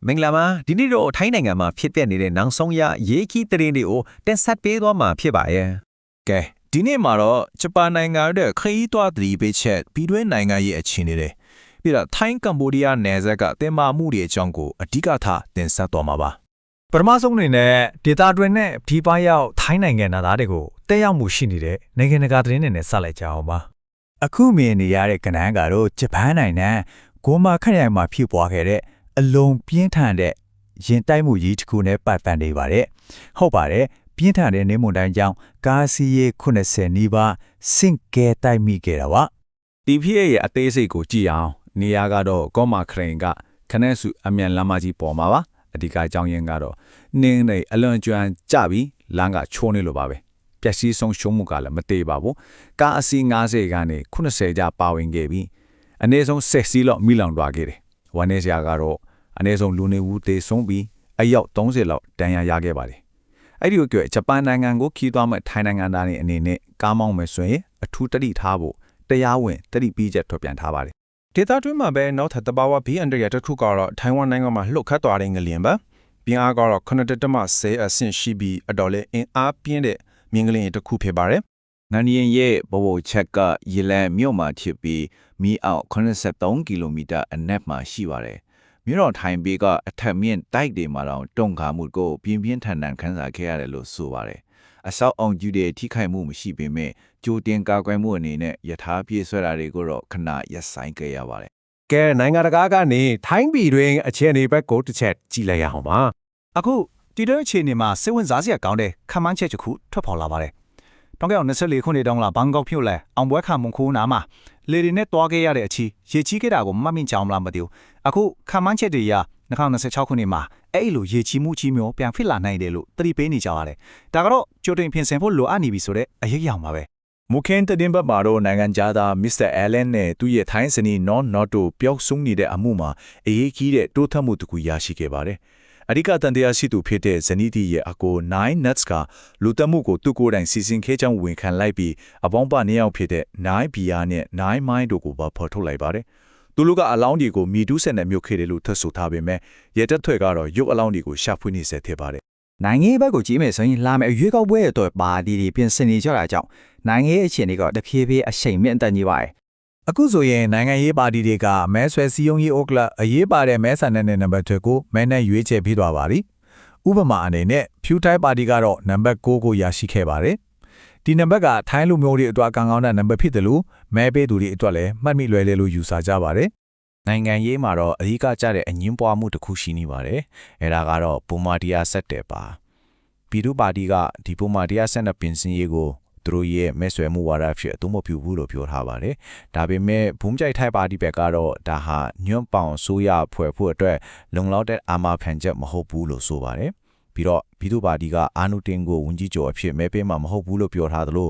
မင်္ဂလာပါဒီနေ့တော့ထိုင်းနိုင်ငံမှာဖြစ်ပျက်နေတဲ့နောက်ဆုံးရရေးခီးသတင်းတွေကိုတင်ဆက်ပေးသွားမှာဖြစ်ပါရဲ့ကဲဒီနေ့မှာတော့ဂျပန်နိုင်ငံရဲ့ခရီးသွားသတိပေးချက်ပြီးတွင်းနိုင်ငံရဲ့အခြေအနေတွေပြီးတော့ထိုင်းကမ္ဘောဒီးယားနယ်စပ်ကတင်မာမှုတွေအကြောင်းကိုအဓိကထားတင်ဆက်သွားမှာပါပထမဆုံးအနေနဲ့ဒေတာတွင်နဲ့ဒီပရောက်ထိုင်းနိုင်ငံသားတွေကိုတက်ရောက်မှုရှိနေတဲ့နိုင်ငံတကာသတင်းတွေနဲ့ဆက်လိုက်ကြအောင်ပါအခုမြင်နေရတဲ့ကဏ္ဍကတော့ဂျပန်နိုင်ငံဂိုမာခရိုင်မှာဖြစ်ပွားခဲ့တဲ့အလုံးပြင်းထန်တဲ့ရင်တိုက်မှုကြီးတစ်ခုနဲ့ပတ်သက်နေပါတယ်ဟုတ်ပါတယ်ပြင်းထန်တဲ့နေမွန်တိုင်းကြောင့်ကားစီးရေ80နီးပါးစင့်ကဲတိုက်မိခဲ့တာပါဒီဖြစ်ရဲ့အသေးစိတ်ကိုကြည့်အောင်နေရာကတော့ဂိုမာခရိုင်ကခနဲစုအမြန်လမ်းမကြီးပေါ်မှာပါအဓိကအကြောင်းရင်းကတော့နင်းနေအလွန်ကျွမ်းကြပြီးလမ်းကချိုးနေလို့ပါပဲပျက်စီးဆုံးရှုံးမှုကလည်းမသေးပါဘူးကားအစီး90ကနေ80ကျပါဝင်ခဲ့ပြီးအနည်းဆုံး10စီးလောက်မိလောင်သွားခဲ့တယ်ဝမ်းနေစရာကတော့အနည်းဆုံးလူနေဦးသေးဆုံးပြီးအယောက်30လောက်ဒဏ်ရာရခဲ့ပါတယ်အဲ့ဒီကိုဂျပန်နိုင်ငံကိုခီးသွားမဲ့ထိုင်းနိုင်ငံသားတွေအနေနဲ့ကားမောင်းမယ်ဆိုရင်အထူးတတိထားဖို့တရားဝင်တတိပေးချက်ထုတ်ပြန်ထားပါတယ်ဒေသတွင်းမှာပဲနောက်ထပ်တဘာဝဘေးအန္တရာယ်တစ်ခုကတော့ထိုင်ဝမ်နိုင်ငံမှာလှုပ်ခတ်သွားတဲ့ငလျင်ပါပြင်းအားကတော့9.10အဆင့်ရှိပြီးအတော်လေးအင်အားပြင်းတဲ့မြင်းကလင်းတစ်ခုဖြစ်ပါတယ်ငန်ရင်ရဲ့ဘဝချက်ကရေလန်မြို့မှာဖြစ်ပြီးမီအောက်83ကီလိုမီတာအနက်မှာရှိပါတယ်မြို့တော်ထိုင်ပေကအထက်မြင့်တိုက်တွေမှာတော့တုံခါမှုကိုပြင်းပြင်းထန်ထန်ခန်းစားခဲ့ရတယ်လို့ဆိုပါတယ်အဆောက်အုံကျူတဲ့ထိခိုက်မှုမရှိပေမဲ့ကြိုတင်ကာကွယ်မှုအနေနဲ့ယထာပြေဆွဲတာတွေကိုတော့ခဏရပ်ဆိုင်ခဲ့ရပါတယ်ကဲနိုင်ငံတကာကနေထိုင်းပြည်တွင်အခြေအနေဘက်ကိုတစ်ချက်ကြည့်လိုက်ရအောင်ပါအခုဒီတဲ့အခြေအနေမှာစိတ်ဝင်စားစရာကောင်းတဲ့ခမန်းချက်တစ်ခုထွက်ပေါ်လာပါတယ်တောင်ကျောင်း24ခုနှစ်တောင်လာဘန်ကောက်မြို့လဲအောင်ပွဲခါမုံခိုးနာမှာလေတွေနဲ့တွားခဲ့ရတဲ့အချီရေကြီးခဲ့တာကိုမှတ်မိကြအောင်လားမသိဘူးအခုခမန်းချက်တွေရ2026ခုနှစ်မှာအဲ့လိုရေကြီးမှုကြီးမျိုးပြန်ဖြစ်လာနိုင်တယ်လို့သတိပေးနေကြပါတယ်ဒါကတော့ကြိုတင်ပြင်ဆင်ဖို့လိုအပ်နေပြီဆိုတဲ့အရေးအယံပါပဲမူခင်းတင်ဘတ်မှာတော့နိုင်ငံသားမစ္စတာအလန်နဲ့သူ့ရဲ့ထိုင်းစနီနော်တိုပျောက်ဆုံးနေတဲ့အမှုမှာအရေးကြီးတဲ့တိုးထက်မှုတစ်ခုရရှိခဲ့ပါတယ်အဓိကတန်တရားရှိသူဖြစ်တဲ့ဇနီးတီရဲ့အကို9 nuts ကလူတက်မှုကိုသူ့ကိုယ်တိုင်စီစဉ်ခဲ့ကြောင်းဝန်ခံလိုက်ပြီးအပေါင်းပါနှစ်ယောက်ဖြစ်တဲ့9 BR နဲ့9 Mine တို့ကိုပါဖော်ထုတ်လိုက်ပါတယ်သူတို့ကအလောင်းတွေကိုမြေတူးဆက်နဲ့မြုပ်ခဲ့တယ်လို့ထွက်ဆိုထားပေမဲ့ရဲတပ်ဖွဲ့ကတော့ရုပ်အလောင်းတွေကိုရှာဖွေနေဆဲဖြစ်ပါတယ်နိုင်ငံရေးဘက်ကိုကြည့်မယ်ဆိုရင်လာမယ့်ရွေးကောက်ပွဲအတွက်ပါတီတွေပြင်ဆင်နေကြတာကြောင့်နိုင်ငံရေးအခြေအနေကတဖြည်းဖြည်းအရှိန်မြင့်တက်နေပါတယ်အခုဆိုရင်နိုင်ငံရေးပါတီတွေကမဲဆွဲစည်းရုံးရေးဥက္ကဋ္ဌအရေးပါတဲ့မဲဆန္ဒနယ်နံပါတ်2ကိုမဲနဲ့ရွေးချယ်ပြီးသွားပါပြီ။ဥပမာအနေနဲ့ဖြူတိုင်းပါတီကတော့နံပါတ်6ကိုရရှိခဲ့ပါတယ်။ဒီနံပါတ်ကထိုင်းလူမျိုးတွေအတွက်ကောင်းတဲ့နံပါတ်ဖြစ်တယ်လို့မဲပေးသူတွေအတွက်လည်းမှတ်မိလွယ်တယ်လို့ယူဆကြပါတယ်။နိုင်ငံရေးမှာတော့အဓိကကျတဲ့အငင်းပွားမှုတစ်ခုရှိနေပါတယ်။အဲဒါကတော့ပုံမာတရားဆက်တယ်ပါ။ပြည်သူ့ပါတီကဒီပုံမာတရားဆက်တဲ့ပြင်ဆင်ရေးကိုသူတို့ရဲ့မဲဆွယ်မှုဝါဒဖြစ်အသုံးမပြုဘူးလို့ပြောထားပါတယ်။ဒါပေမဲ့ဘုံကြိုက်ထိုက်ပါတီဘက်ကတော့ဒါဟာညွန့်ပေါင်ဆိုရဖွဲ့ဖို့အတွက်လုံလောက်တဲ့အာမခံချက်မဟုတ်ဘူးလို့ဆိုပါတယ်။ပြီးတော့ပြည်သူ့ပါတီကအာနုတင်ကိုဝန်ကြီးချုပ်အဖြစ်မဲပေးမှာမဟုတ်ဘူးလို့ပြောထားသလို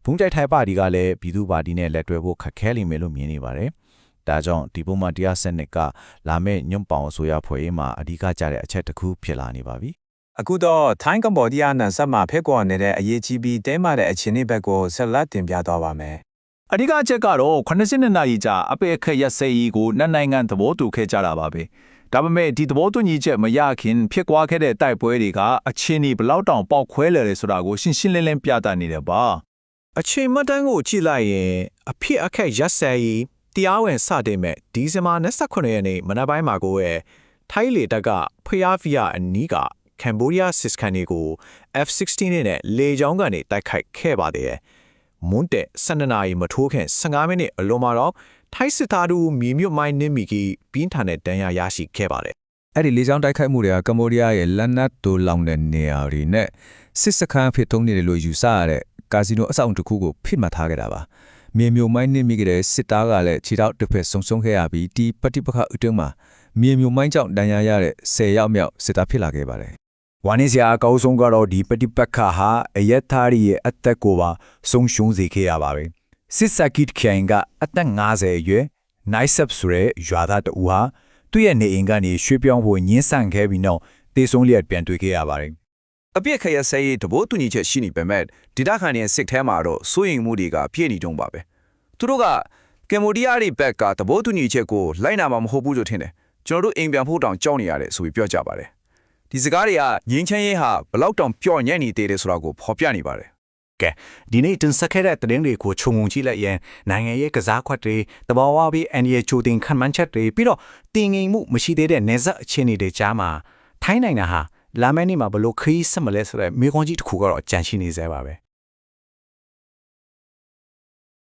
ဘုံကြိုက်ထိုက်ပါတီကလည်းပြည်သူ့ပါတီနဲ့လက်တွဲဖို့ခက်ခဲလိမ့်မယ်လို့မြင်နေပါတယ်။ဒါကြောင့်ဒီပုံမှန်တရားစနစ်ကလာမယ့်ညွန့်ပေါင်ဆိုရဖွဲ့ရေးမှာအဓိကကျတဲ့အချက်တစ်ခုဖြစ်လာနေပါပြီ။အခုတော့ထိုင်းကမ္ဘောဒီးယားနယ်စပ်မှာဖက်ကွာနေတဲ့အရေးကြီးပြီးတဲမာတဲ့အခြေအနေဘက်ကိုဆက်လက်တင်ပြသွားပါမယ်။အဓိကအချက်ကတော့82နာရီကြာအပေအခက်ရက်စဲကြီးကိုနိုင်ငံသဘောတူခဲ့ကြတာပါပဲ။ဒါပေမဲ့ဒီသဘောတူညီချက်မရခင်ဖြစ်ပွားခဲ့တဲ့တိုက်ပွဲတွေကအခြေအနေဘလောက်တောင်ပေါက်ခွဲလဲဆိုတာကိုရှင်းရှင်းလင်းလင်းပြသနေတယ်ပါ။အချိန်မှတ်တမ်းကိုကြည့်လိုက်ရင်အဖြစ်အခက်ရက်စဲကြီးတရားဝင်စတင်မဲ့ဒီဇင်ဘာ29ရက်နေ့မနက်ပိုင်းမှာကိုရဲ့ထိုင်းလေတပ်ကဖျားဖျားအနီးကကမ်ဘောဒီးယားစစ်စခန်းတွေကို F-16 နဲ့လေကြောင်းကနေတိုက်ခိုက်ခဲ့ပါတယ်။မွန်းတဲ့12နာရီမထိုးခင်15မိနစ်အလွန်မှာတော့ထိုင်းစစ်သားတို့မြေမြုပ်မိုင်းနင်းမိပြီးပြင်းထန်တဲ့ဒဏ်ရာရရှိခဲ့ပါတယ်။အဲ့ဒီလေကြောင်းတိုက်ခိုက်မှုတွေကကမ်ဘောဒီးယားရဲ့လန်နတ်တိုလောင်တဲ့နေရာတွေနဲ့စစ်စခန်းဖြစ်ထုံးနေတယ်လို့ယူဆရတဲ့ကာစီနိုအဆောက်အုံတစ်ခုကိုဖိမှတ်ထားခဲ့တာပါ။မြေမြုပ်မိုင်းနင်းမိခဲ့တဲ့စစ်သားကလည်းခြေထောက်တစ်ဖက်ဆုံဆုံးခဲ့ရပြီးဒီပဋိပက္ခအတွင်းမှာမြေမြုပ်မိုင်းကြောင့်ဒဏ်ရာရတဲ့10ယောက်မြောက်စစ်သားဖြစ်လာခဲ့ပါတယ်ဝါနေစရာအကောင်းဆုံးကတော့ဒီပฏิပတ်ခါဟာအယက်သားရဲ့အသက်ကိုပါဆုံးရှုံးစေခဲ့ရပါပဲစစ်စကိတ်ခိုင်ကအသက်50အရွယ်နိုင်ဆပ်ဆိုတဲ့ရွာသားတူဟာသူ့ရဲ့နေအိမ်ကနေရွှေ့ပြောင်းဖို့ညှင်းဆန်ခဲ့ပြီးနောက်တေဆုံးလျက်ပြန်တွေ့ခဲ့ရပါတယ်အပြစ်ခရဆဲရေးတဘိုးတူညီချက်ရှိနေပေမဲ့ဒေတာခန်ရဲ့စစ်ထဲမှာတော့စိုးရိမ်မှုတွေကပြည့်နေတုံးပါပဲသူတို့ကကမ်ဘောဒီးယားရဲ့ဘက်ကတဘိုးတူညီချက်ကိုလိုက်နာမှာမဟုတ်ဘူးလို့ထင်တယ် ကျွန်တော်တို့အိမ်ပြန်ဖို့တောင်ကြောက်နေရတယ်ဆိုပြီးပြောကြပါတယ်ဒီစကားတွေကငင်းချမ်းရေးဟာဘလောက်တောင်ပျော့ညံ့နေသေးတယ်ဆိုတာကိုဖော်ပြနေပါတယ် ကဲဒီနေ့တင်ဆက်ခဲ့တဲ့သတင်းတွေကိုခြုံငုံကြည့်လိုက်ရင်နိုင်ငံရဲ့ကစားခွက်တွေတဘာဝပြီးအန်ဒီရဲ့ချိုတင်ခံမှန်းချက်တွေပြီးတော့တင်ငိမ်မှုမရှိသေးတဲ့နေဆက်အခြေအနေတွေကြားမှာထိုင်းနိုင်ငံဟာလာမယ့်နေ့မှာဘလို့ခရီးဆက်မလဲဆိုတဲ့မိကွန်ကြီးတစ်ခုကတော့ကြန့်ရှိနေသေးပါပဲ